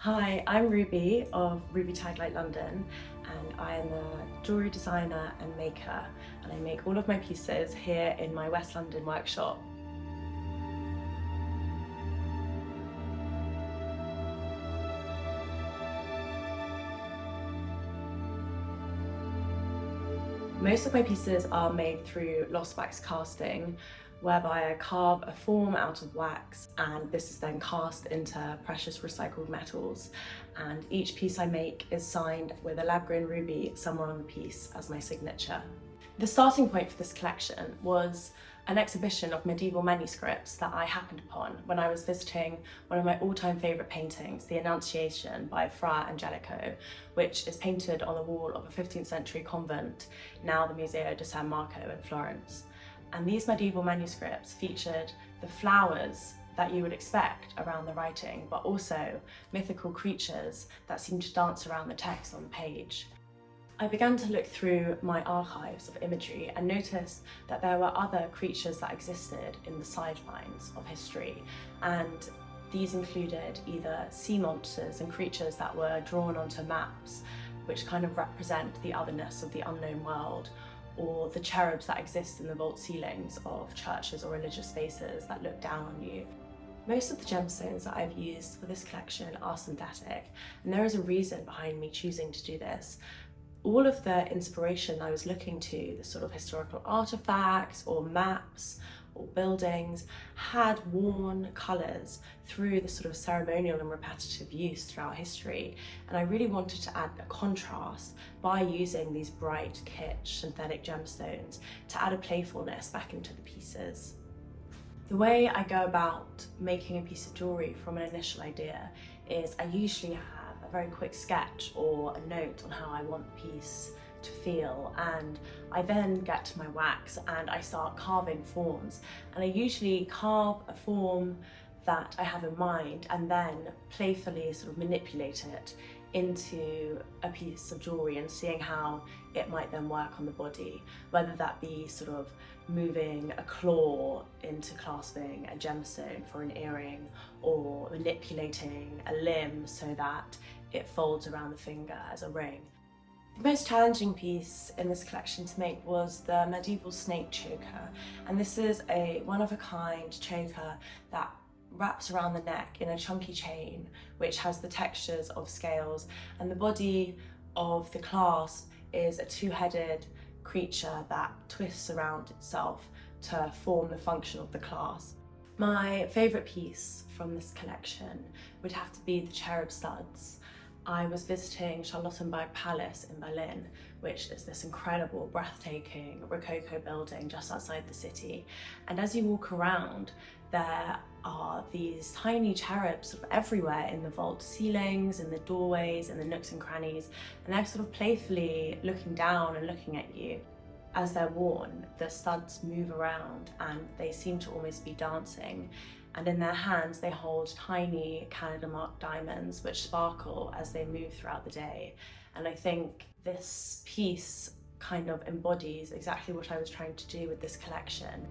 Hi, I'm Ruby of Ruby Taglight London, and I am a jewellery designer and maker, and I make all of my pieces here in my West London workshop. Most of my pieces are made through lost wax casting, whereby I carve a form out of wax and this is then cast into precious recycled metals. And each piece I make is signed with a lab-grown ruby somewhere on the piece as my signature. The starting point for this collection was an exhibition of medieval manuscripts that I happened upon when I was visiting one of my all-time favourite paintings, The Annunciation by Fra Angelico, which is painted on the wall of a 15th century convent, now the Museo di San Marco in Florence. And these medieval manuscripts featured the flowers that you would expect around the writing, but also mythical creatures that seemed to dance around the text on the page. I began to look through my archives of imagery and noticed that there were other creatures that existed in the sidelines of history, and these included either sea monsters and creatures that were drawn onto maps which kind of represent the otherness of the unknown world, or the cherubs that exist in the vault ceilings of churches or religious spaces that look down on you. Most of the gemstones that I've used for this collection are synthetic, and there is a reason behind me choosing to do this. All of the inspiration I was looking to, the sort of historical artifacts or maps or buildings, had worn colours through the sort of ceremonial and repetitive use throughout history. And I really wanted to add a contrast by using these bright, kitsch, synthetic gemstones to add a playfulness back into the pieces. The way I go about making a piece of jewellery from an initial idea is I usually have a very quick sketch or a note on how I want the piece to feel, and I then get to my wax and I start carving forms, and I usually carve a form that I have in mind and then playfully sort of manipulate it into a piece of jewellery and seeing how it might then work on the body, whether that be sort of moving a claw into clasping a gemstone for an earring, or manipulating a limb so that it folds around the finger as a ring. The most challenging piece in this collection to make was the medieval snake choker, and this is a one-of-a-kind choker that wraps around the neck in a chunky chain which has the textures of scales, and the body of the clasp is a two-headed creature that twists around itself to form the function of the clasp. My favourite piece from this collection would have to be the cherub studs. I was visiting Charlottenburg Palace in Berlin, which is this incredible, breathtaking Rococo building just outside the city. And as you walk around, there are these tiny cherubs sort of everywhere in the vault ceilings, in the doorways, in the nooks and crannies, and they're sort of playfully looking down and looking at you. As they're worn, the studs move around and they seem to almost be dancing. And in their hands they hold tiny Canada marked diamonds which sparkle as they move throughout the day. And I think this piece kind of embodies exactly what I was trying to do with this collection.